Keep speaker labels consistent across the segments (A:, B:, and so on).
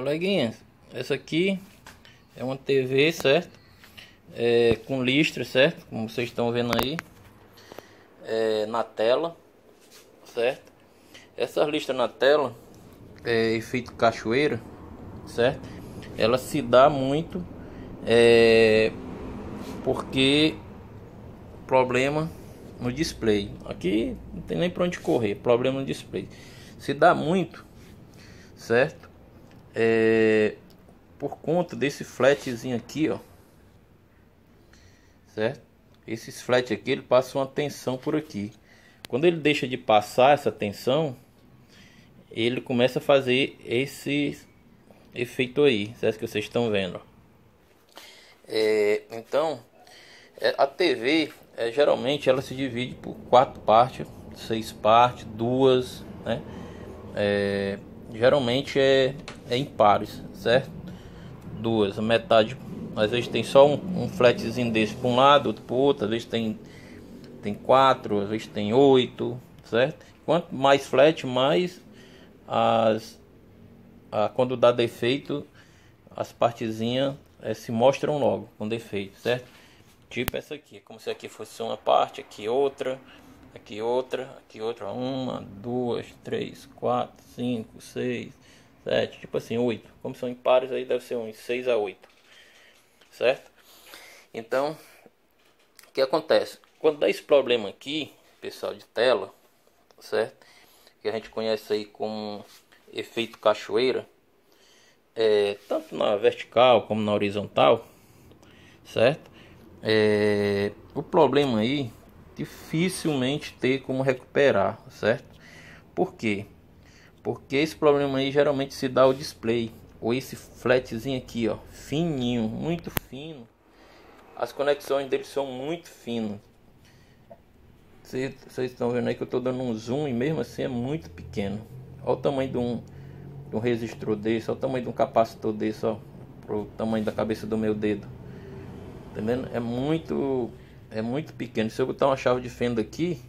A: Coleguinhas, essa aqui é uma TV, certo? Com listra, certo? Como vocês estão vendo aí na tela, certo? Essas listras na tela é efeito cachoeira, certo? Ela se dá muito porque problema no display. Aqui não tem nem para onde correr, problema no display. Se dá muito, certo? Por conta desse flatzinho aqui, ó, certo? Esses flat aqui, ele passa uma tensão por aqui. Quando ele deixa de passar essa tensão, ele começa a fazer esse efeito aí, certo? Que vocês estão vendo, ó. Então a TV geralmente ela se divide por 4 partes, 6 partes, 2, né? Geralmente é em pares, certo? 2, a metade, às vezes tem só um flatzinho desse para um lado, outro para o outro, às vezes tem 4, às vezes tem 8, certo? Quanto mais flat, mais quando dá defeito, as partezinhas se mostram logo com defeito, certo? Tipo essa aqui, como se aqui fosse uma parte, aqui outra, aqui outra, aqui outra. 1, 2, 3, 4, 5, 6, 7, tipo assim, 8. Como são em pares, aí deve ser uns 6 a 8, certo? Então, o que acontece? Quando dá esse problema aqui, pessoal, de tela, certo? Que a gente conhece aí como efeito cachoeira, tanto na vertical como na horizontal, certo? O problema aí dificilmente ter como recuperar, certo? Por quê? Porque esse problema aí geralmente se dá ao display, ou esse flatzinho aqui, ó, fininho, muito fino. As conexões dele são muito finas. Vocês estão vendo aí que eu estou dando um zoom e mesmo assim é muito pequeno. Olha o tamanho de um resistor desse, olha o tamanho de um capacitor desse, ó, pro tamanho da cabeça do meu dedo. Tá vendo? É muito pequeno. Se eu botar uma chave de fenda aqui,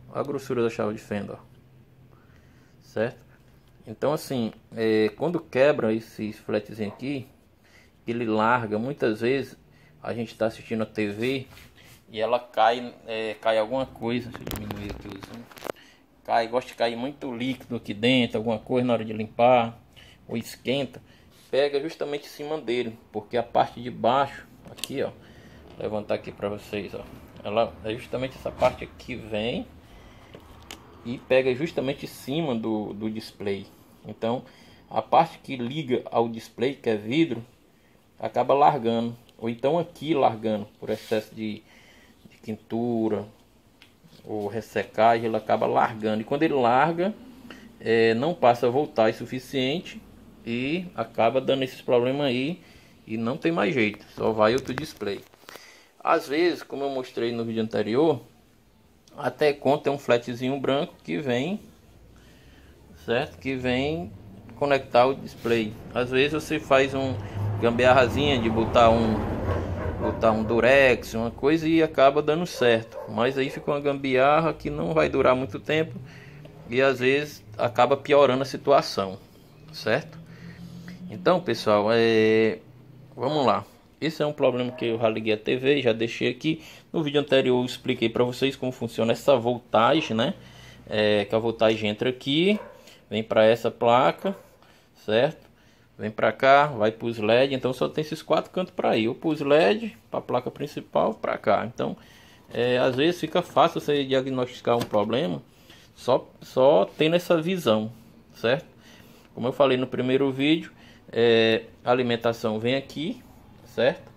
A: olha a grossura da chave de fenda, ó. Certo? Então assim, quando quebra esse flatzinho aqui, ele larga. Muitas vezes a gente está assistindo a TV e ela cai alguma coisa. Deixa eu diminuir aqui o zoom. Gosta de cair muito líquido aqui dentro, alguma coisa na hora de limpar, ou esquenta, pega justamente em cima dele, porque a parte de baixo aqui, ó, vou levantar aqui para vocês, ó, ela é justamente essa parte aqui, vem e pega justamente em cima do display. Então a parte que liga ao display, que é vidro, acaba largando, ou então aqui largando por excesso de quintura ou ressecagem, ele acaba largando, e quando ele larga, não passa a voltagem suficiente e acaba dando esses problemas aí. E não tem mais jeito, só vai outro display. Às vezes, como eu mostrei no vídeo anterior, até conta um flatzinho branco que vem, certo? Que vem conectar o display. Às vezes você faz um gambiarrazinha de botar um durex, uma coisa, e acaba dando certo. Mas aí fica uma gambiarra que não vai durar muito tempo e às vezes acaba piorando a situação, certo? Então, pessoal, vamos lá. Esse é um problema que eu já liguei a TV, já deixei aqui. No vídeo anterior eu expliquei para vocês como funciona essa voltagem, né? Que a voltagem entra aqui, vem para essa placa, certo? Vem para cá, vai para os LED. Então só tem esses 4 cantos para ir, ou para os LED, para a placa principal, para cá. Então, às vezes fica fácil você diagnosticar um problema só tendo essa visão, certo? Como eu falei no primeiro vídeo, a alimentação vem aqui, certo?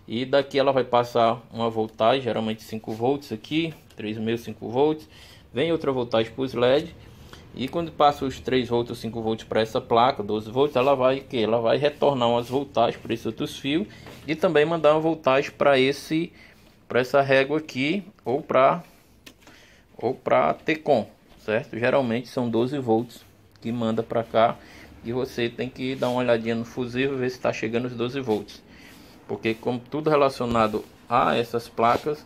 A: E daqui ela vai passar uma voltagem, geralmente 5 volts aqui, 3,5, 5 volts. Vem outra voltagem para os LED. E quando passa os 3 volts ou 5 volts para essa placa, 12 volts, ela vai retornar umas voltagens para esses outros fios. E também mandar uma voltagem para essa régua aqui, ou para T-com, certo? Geralmente são 12 volts que manda para cá. E você tem que dar uma olhadinha no fusível, ver se está chegando os 12 volts. Porque como tudo relacionado a essas placas,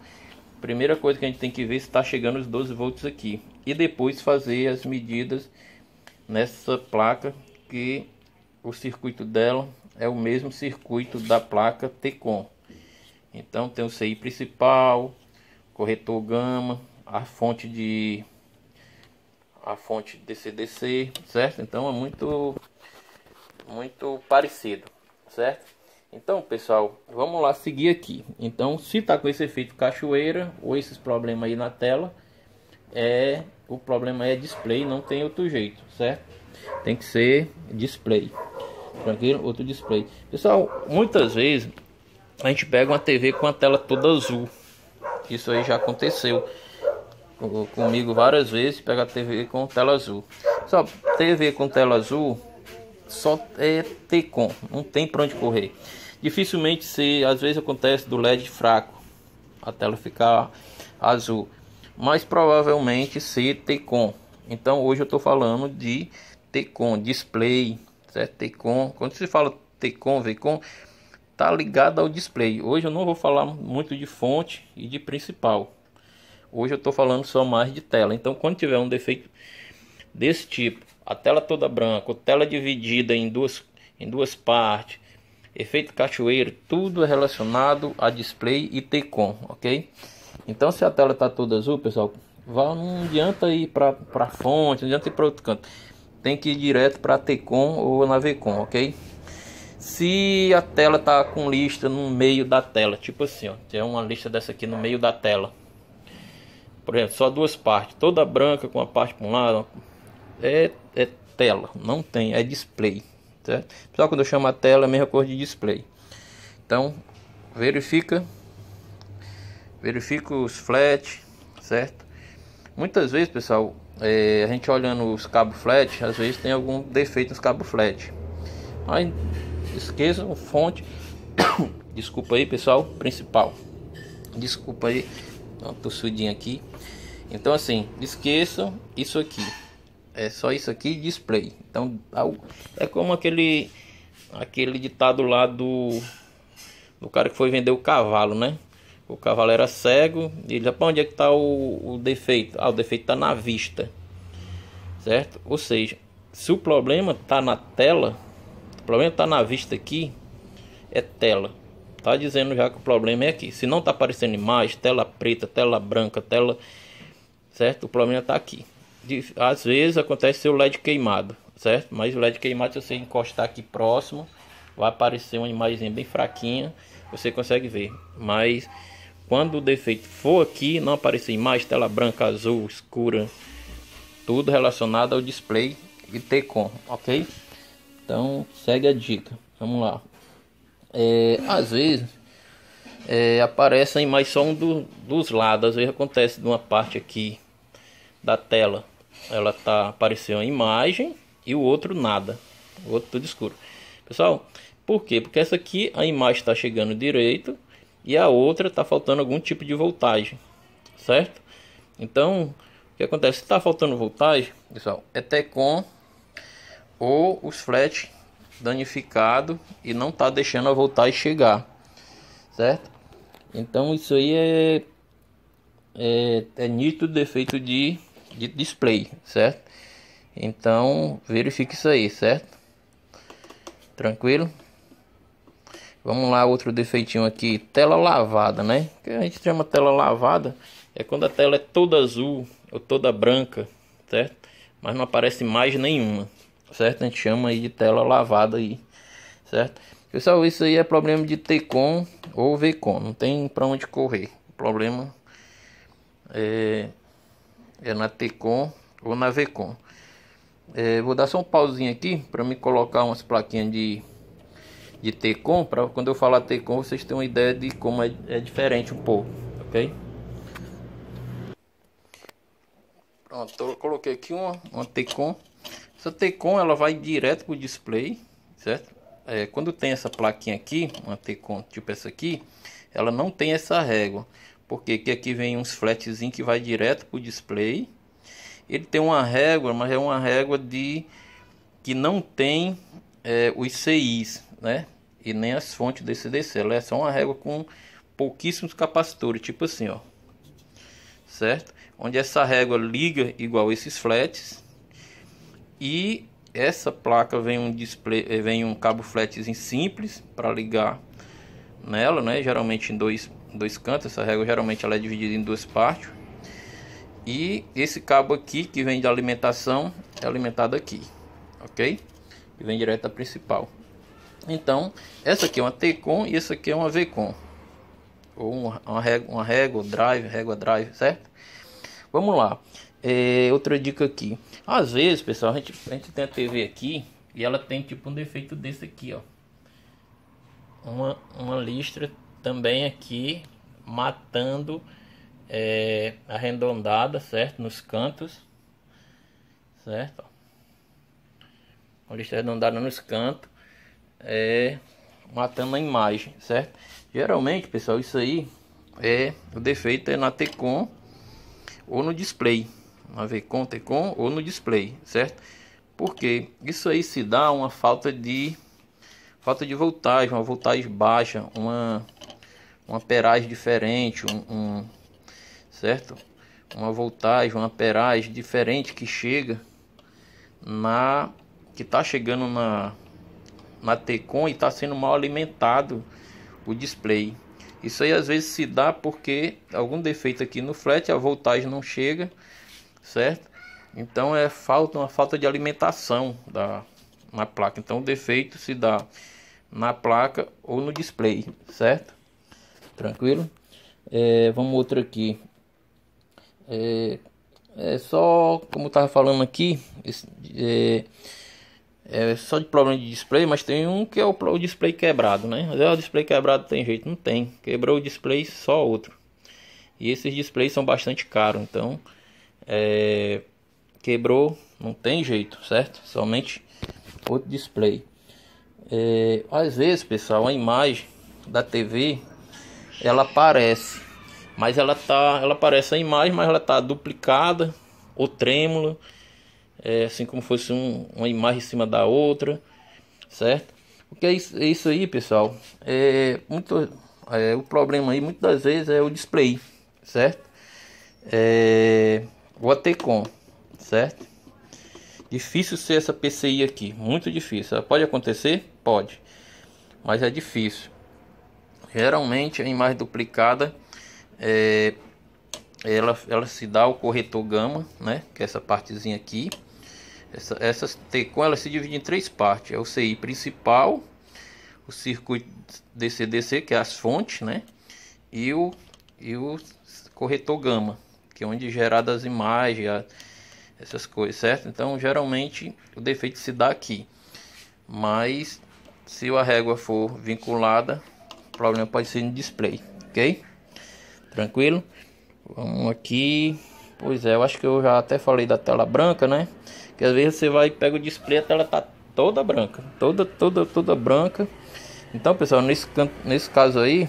A: primeira coisa que a gente tem que ver se está chegando os 12 volts aqui. E depois fazer as medidas nessa placa que o circuito dela é o mesmo circuito da placa T-Con. Então tem o CI principal, corretor gama, a fonte DC-DC, certo? Então é muito parecido, certo? Então, pessoal, vamos lá seguir aqui. Então, se tá com esse efeito cachoeira ou esses problemas aí na tela, o problema é display, não tem outro jeito, certo? Tem que ser display. Tranquilo? Outro display. Pessoal, muitas vezes a gente pega uma TV com a tela toda azul. Isso aí já aconteceu comigo várias vezes, pegar a TV com tela azul. Só TV com tela azul só é T-Con, não tem para onde correr. Dificilmente às vezes acontece do LED fraco, a tela ficar azul, mas provavelmente ser T-Con. Então hoje eu estou falando de T-Con, display, certo? T-Con, quando se fala T-Con, V-Con, tá ligado ao display. Hoje eu não vou falar muito de fonte e de principal. Hoje eu estou falando só mais de tela. Então quando tiver um defeito desse tipo, a tela toda branca, tela dividida em duas partes, efeito cachoeiro, tudo é relacionado a display e T-Con, ok? Então se a tela tá toda azul, pessoal, não adianta ir para fonte, não adianta ir para outro canto. Tem que ir direto para T-Con ou na V-Con, ok? Se a tela tá com lista no meio da tela, tipo assim, ó, tem uma lista dessa aqui no meio da tela, por exemplo, só duas partes, toda branca com a parte para um lado, é tela, não tem, é display, certo? Só quando eu chamo a tela é a mesma cor de display. Então verifica os flat, certo? Muitas vezes, pessoal, a gente olhando os cabos flat, às vezes tem algum defeito nos cabos flat. Mas esqueçam fonte. Desculpa aí, pessoal, principal. Desculpa aí, uma tossudinha aqui. Então assim, esqueçam isso aqui. É só isso aqui, display. Então é como aquele ditado lá do cara que foi vender o cavalo, né? O cavalo era cego e ele, para onde é que está o defeito? O defeito está na vista, certo? Ou seja, se o problema está na tela, o problema está na vista aqui, é tela. Tá dizendo já que o problema é aqui. Se não está aparecendo imagem, tela preta, tela branca, tela, certo? O problema está aqui. Às vezes acontece ser o LED queimado, certo? Mas o LED queimado, se você encostar aqui próximo, vai aparecer uma imagem bem fraquinha, você consegue ver. Mas quando o defeito for aqui, não aparecer imagem, tela branca, azul, escura, tudo relacionado ao display e T-Con, ok? Então segue a dica, vamos lá. Às vezes aparece a imagem só dos lados. Às vezes acontece de uma parte aqui da tela, ela tá aparecendo a imagem e o outro nada, o outro tudo escuro. Pessoal, por quê? Porque essa aqui a imagem está chegando direito e a outra está faltando algum tipo de voltagem, certo? Então o que acontece? Se está faltando voltagem, pessoal, é T-Con ou os flat danificado e não está deixando a voltagem chegar, certo? Então isso aí é nítido defeito de display, certo? Então verifique isso aí, certo? Tranquilo? Vamos lá, outro defeitinho aqui, tela lavada, né? O que a gente chama tela lavada é quando a tela é toda azul ou toda branca, certo? Mas não aparece imagem nenhuma, certo? A gente chama aí de tela lavada aí, certo? Pessoal, isso aí é problema de T-Con ou V-Con, não tem para onde correr. O problema é na T-Con ou na V-Con. Vou dar só um pauzinho aqui para me colocar umas plaquinhas de T-Con, para quando eu falar T-Con vocês terem uma ideia de como é diferente um pouco, ok? Pronto, eu coloquei aqui uma T-Con. Essa T-Con ela vai direto para o display, certo? Quando tem essa plaquinha aqui, uma T-Con tipo essa aqui, ela não tem essa régua, porque aqui vem uns flatzinhos que vai direto para o display. Ele tem uma régua, mas é uma régua que não tem os CIs, né? E nem as fontes DC-DC. Ela é só uma régua com pouquíssimos capacitores, tipo assim, ó, certo? Onde essa régua liga igual esses flats e essa placa vem um display, vem um cabo flatzinho simples para ligar nela, né? Geralmente em dois cantos. Essa régua geralmente ela é dividida em duas partes. E esse cabo aqui que vem de alimentação é alimentado aqui, ok? E vem direto da principal. Então, essa aqui é uma T-Con e essa aqui é uma V-Con. Ou uma régua drive, certo? Vamos lá. Outra dica aqui. Às vezes, pessoal, a gente tem a TV aqui e ela tem tipo um defeito desse aqui, ó. Uma listra também aqui matando arredondada, certo? Nos cantos, certo? Uma listra arredondada nos cantos, matando a imagem, certo? Geralmente, pessoal, isso aí o defeito é na T-Con ou no display, na V-Con, T-Con ou no display, certo? Porque isso aí se dá uma falta de voltagem, uma voltagem baixa, uma amperagem diferente, certo? Uma voltagem, uma amperagem diferente que chega que está chegando na T-Con e está sendo mal alimentado o display. Isso aí às vezes se dá porque algum defeito aqui no flat, a voltagem não chega, certo? Então uma falta de alimentação na placa. Então o defeito se dá na placa ou no display, certo? Tranquilo? Vamos outro aqui. Só como eu tava falando aqui, só de problema de display, mas tem um que é o display quebrado, né? O display quebrado tem jeito, não tem. Quebrou o display, só outro. E esses displays são bastante caros, então quebrou, não tem jeito, certo? Somente outro display. Às vezes, pessoal, a imagem da TV ela aparece, mas ela aparece a imagem, mas ela tá duplicada ou trêmula, assim como fosse uma imagem em cima da outra, certo? O que é isso aí, pessoal? O problema aí muitas das vezes é o display, certo? O T-Con, certo? Difícil ser essa PCI aqui, muito difícil. Pode acontecer? Pode, mas é difícil. Geralmente a imagem duplicada ela se dá ao corretor gama, né? Que é essa partezinha aqui. Essas T-Con ela se divide em três partes: é o CI principal, o circuito DC-DC, que é as fontes, né? E o corretor gama, que é onde é gerada as imagens, essas coisas, certo? Então geralmente o defeito se dá aqui, mas se a régua for vinculada, o problema pode ser no display, ok? Tranquilo? Vamos aqui. Pois eu acho que eu já até falei da tela branca, né? Que às vezes você vai e pega o display, a tela tá toda branca, toda branca. Então, pessoal, nesse caso aí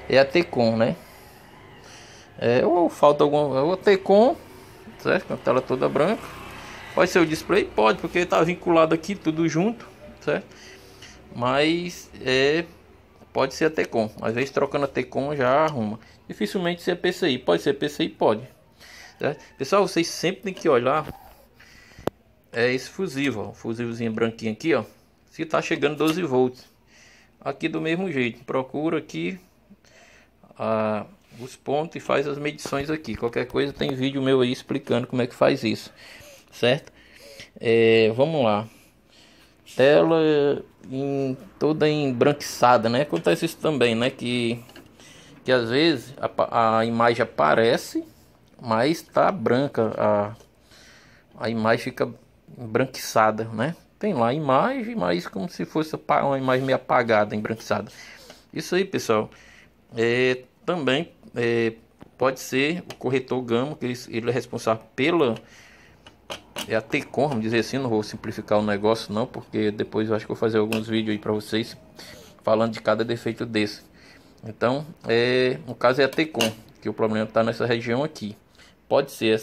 A: é a T-Con, né? Ou falta ou a T-Con, certo? Com a tela toda branca. Pode ser o display? Pode, porque tá vinculado aqui tudo junto, certo? Mas pode ser a T-Con. Às vezes trocando a T-Con já arruma. Dificilmente ser PCI. Pode ser PCI? Pode. Certo? Pessoal, vocês sempre tem que olhar esse fusível, ó. O fusívelzinho branquinho aqui, ó. Se tá chegando 12 volts. Aqui do mesmo jeito. Procura aqui os pontos e faz as medições aqui. Qualquer coisa tem vídeo meu aí explicando como é que faz isso. Certo? Vamos lá. Tela toda embranquiçada, né? Acontece isso também, né? Que às vezes a imagem aparece, mas tá branca, a imagem fica embranquiçada, né? Tem lá a imagem, mas como se fosse uma imagem meio apagada, embranquiçada. Isso aí, pessoal, também pode ser o corretor gama, que ele é responsável pela a T-Con, vamos dizer assim. Não vou simplificar o negócio não, porque depois eu acho que vou fazer alguns vídeos aí para vocês falando de cada defeito desse. Então, no caso é a T-Con, que o problema está nessa região aqui. Pode ser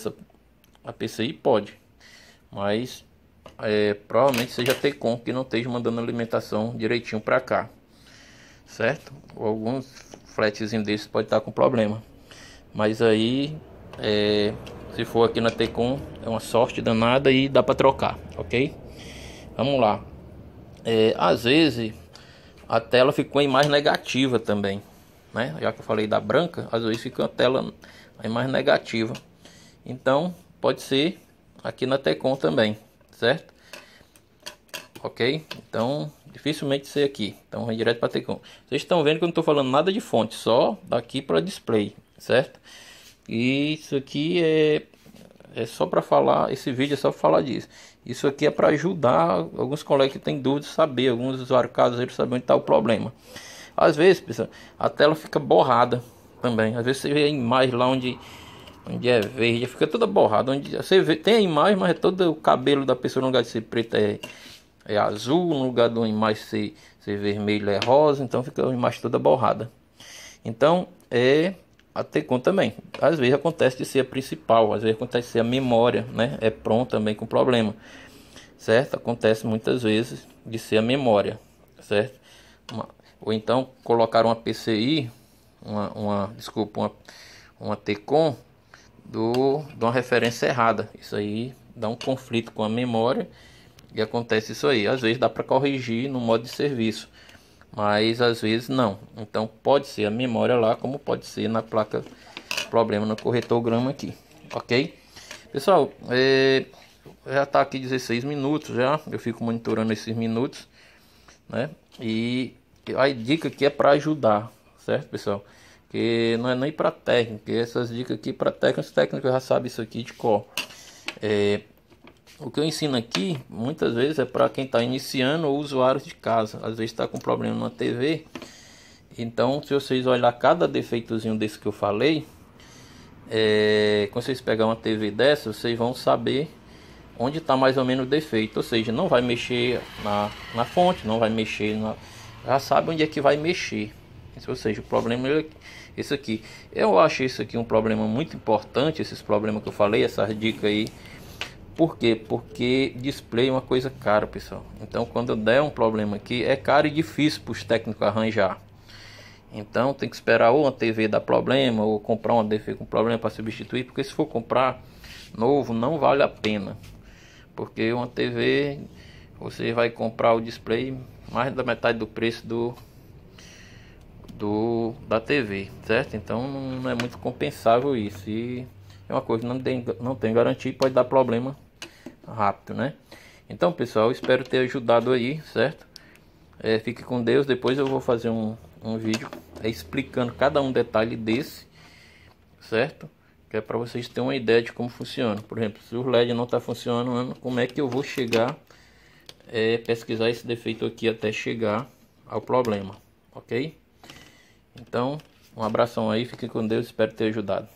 A: a PCI? Pode, mas provavelmente seja a T-Con que não esteja mandando alimentação direitinho para cá, certo? Alguns flatzinhos desses pode estar com problema, mas aí se for aqui na T-Con é uma sorte danada e dá para trocar, ok? vamos lá. Às vezes a tela fica com a imagem negativa também, né? Já que eu falei da branca, às vezes fica a imagem negativa. Então pode ser aqui na Tecon também, certo? Ok? Então dificilmente ser aqui. Então vai direto para Tecon. Vocês estão vendo que eu não estou falando nada de fonte, só daqui para display, certo? E isso aqui é só para falar, esse vídeo é só para falar disso. Isso aqui é para ajudar alguns colegas que têm dúvidas, saber, alguns usuários caseiros saber onde está o problema. Às vezes, pessoal, a tela fica borrada também. Às vezes você vê a imagem lá onde é verde, fica toda borrada. Onde você vê, tem a imagem, mas é todo o cabelo da pessoa, no lugar de ser preto é azul, no lugar de uma imagem ser vermelho é rosa, então fica a imagem toda borrada. Então a Tecon também, às vezes acontece de ser a principal, às vezes acontece de ser a memória, né? É pronto também com problema, certo? Acontece muitas vezes de ser a memória, certo? Ou então colocar uma PCI, uma Tecon de uma referência errada. Isso aí dá um conflito com a memória e acontece isso aí. Às vezes dá para corrigir no modo de serviço, mas às vezes não. Então pode ser a memória lá, como pode ser na placa, problema no corretograma aqui, ok? Pessoal, já está aqui 16 minutos já, eu fico monitorando esses minutos, né? E a dica aqui é para ajudar, certo, pessoal? Que não é nem para técnico, essas dicas aqui para técnicos, técnicos já sabem isso aqui de cor. O que eu ensino aqui, muitas vezes, é para quem está iniciando ou usuários de casa. Às vezes está com problema na TV. Então, se vocês olhar cada defeitozinho desse que eu falei, quando vocês pegar uma TV dessa, vocês vão saber onde está mais ou menos o defeito. Ou seja, não vai mexer na fonte, não vai mexer já sabe onde é que vai mexer. Ou seja, o problema é esse aqui. Eu acho isso aqui um problema muito importante, esses problemas que eu falei, essas dicas aí. Por quê? Porque display é uma coisa cara, pessoal. Então quando der um problema aqui, é caro e difícil para os técnicos arranjar. Então tem que esperar ou uma TV dar problema, ou comprar uma TV com problema para substituir. Porque se for comprar novo, não vale a pena. Porque uma TV, você vai comprar o display mais da metade do preço da TV, certo? Então não é muito compensável isso. E é uma coisa que não tem garantia e pode dar problema rápido, né? Então, pessoal, espero ter ajudado aí, certo? Fique com Deus. Depois eu vou fazer um vídeo explicando cada um detalhe desse, certo? Que é para vocês terem uma ideia de como funciona. Por exemplo, se o LED não está funcionando, como é que eu vou chegar pesquisar esse defeito aqui até chegar ao problema, ok? Então, um abração aí, fique com Deus, espero ter ajudado.